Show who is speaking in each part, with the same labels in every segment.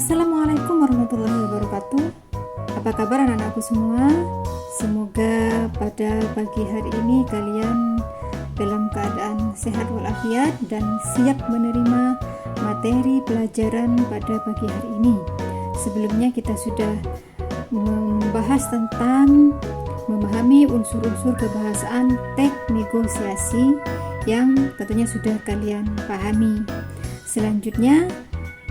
Speaker 1: Assalamualaikum warahmatullahi wabarakatuh. Apa kabar anak-anakku semua? Semoga pada pagi hari ini kalian dalam keadaan sehat walafiat dan siap menerima materi pelajaran pada pagi hari ini. Sebelumnya kita sudah membahas tentang memahami unsur-unsur kebahasaan teks negosiasi yang tentunya sudah kalian pahami. Selanjutnya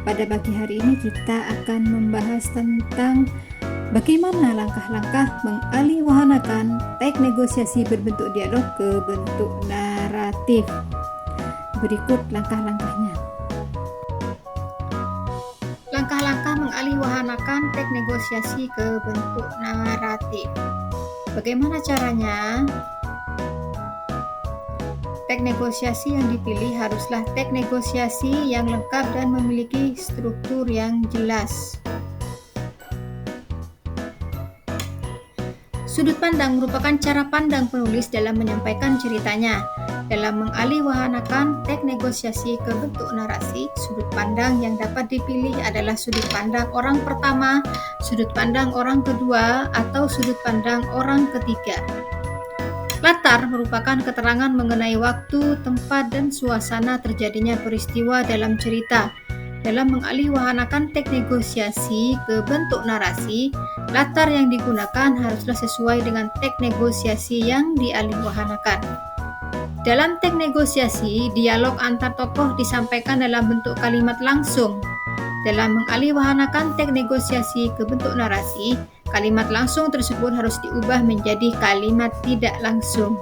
Speaker 1: pada pagi hari ini kita akan membahas tentang bagaimana langkah-langkah mengalihwahanakan teks negosiasi berbentuk dialog ke bentuk naratif. Berikut langkah-langkahnya. Langkah-langkah mengalihwahanakan teks negosiasi ke bentuk naratif. Bagaimana caranya? Teks negosiasi yang dipilih haruslah teks negosiasi yang lengkap dan memiliki struktur yang jelas. Sudut pandang merupakan cara pandang penulis dalam menyampaikan ceritanya. Dalam mengalihwahanakan teks negosiasi ke bentuk narasi, sudut pandang yang dapat dipilih adalah sudut pandang orang pertama, sudut pandang orang kedua, atau sudut pandang orang ketiga. Latar merupakan keterangan mengenai waktu, tempat, dan suasana terjadinya peristiwa dalam cerita. Dalam mengalihwahanakan teks negosiasi ke bentuk narasi, latar yang digunakan haruslah sesuai dengan teks negosiasi yang dialihwahanakan. Dalam teks negosiasi, dialog antar tokoh disampaikan dalam bentuk kalimat langsung. Dalam mengalihwahanakan teks negosiasi ke bentuk narasi, kalimat langsung tersebut harus diubah menjadi kalimat tidak langsung.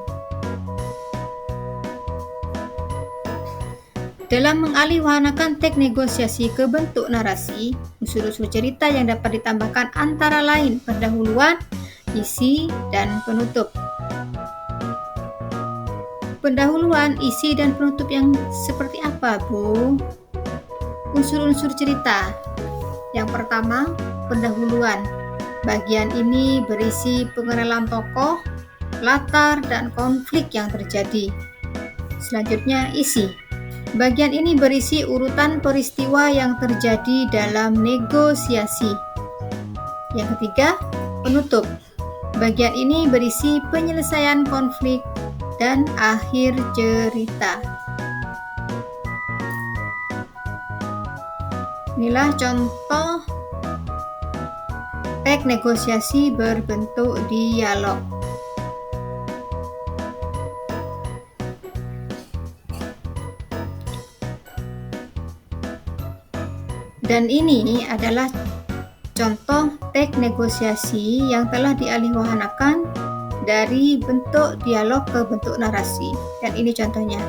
Speaker 1: Dalam mengalihwahanakan teks negosiasi ke bentuk narasi, unsur-unsur cerita yang dapat ditambahkan antara lain pendahuluan, isi, dan penutup. Pendahuluan, isi, dan penutup yang seperti apa, Bu? Unsur-unsur cerita. Yang pertama, pendahuluan. Bagian ini berisi pengenalan tokoh, latar, dan konflik yang terjadi. Selanjutnya, isi. Bagian ini berisi urutan peristiwa yang terjadi dalam negosiasi. Yang ketiga, penutup. Bagian ini berisi penyelesaian konflik dan akhir cerita. Inilah contoh teks negosiasi berbentuk dialog. Dan ini adalah contoh teks negosiasi yang telah dialihwahanakan dari bentuk dialog ke bentuk narasi. Dan ini contohnya.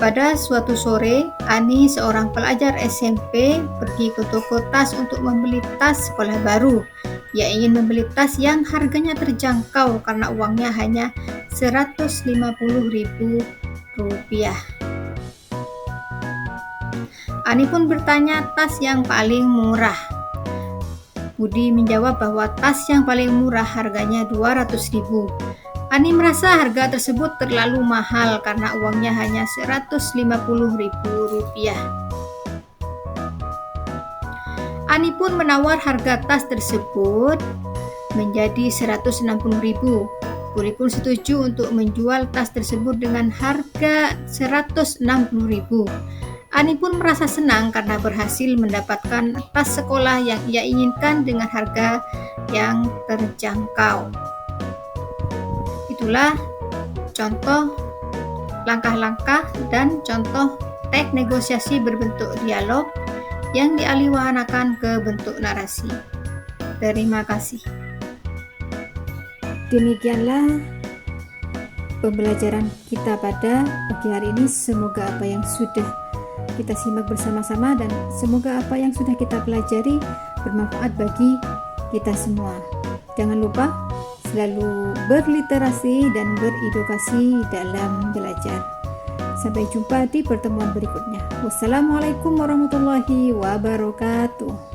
Speaker 1: Pada suatu sore, Ani, seorang pelajar SMP, pergi ke toko tas untuk membeli tas sekolah baru. Ia ingin membeli tas yang harganya terjangkau karena uangnya hanya Rp150.000. Ani pun bertanya tas yang paling murah. Budi menjawab bahwa tas yang paling murah harganya Rp200.000. Ani merasa harga tersebut terlalu mahal karena uangnya hanya Rp150.000. Ani pun menawar harga tas tersebut menjadi Rp160.000. Budi pun setuju untuk menjual tas tersebut dengan harga Rp160.000. Ani pun merasa senang karena berhasil mendapatkan tas sekolah yang ia inginkan dengan harga yang terjangkau. Itulah contoh langkah-langkah dan contoh teks negosiasi berbentuk dialog yang dialihwahanakan ke bentuk narasi. Terima kasih. Demikianlah pembelajaran kita pada pagi hari ini. Semoga apa yang sudah kita simak bersama-sama dan semoga apa yang sudah kita pelajari bermanfaat bagi kita semua. Jangan lupa selalu berliterasi dan beredukasi dalam belajar. Sampai jumpa di pertemuan berikutnya. Wassalamualaikum warahmatullahi wabarakatuh.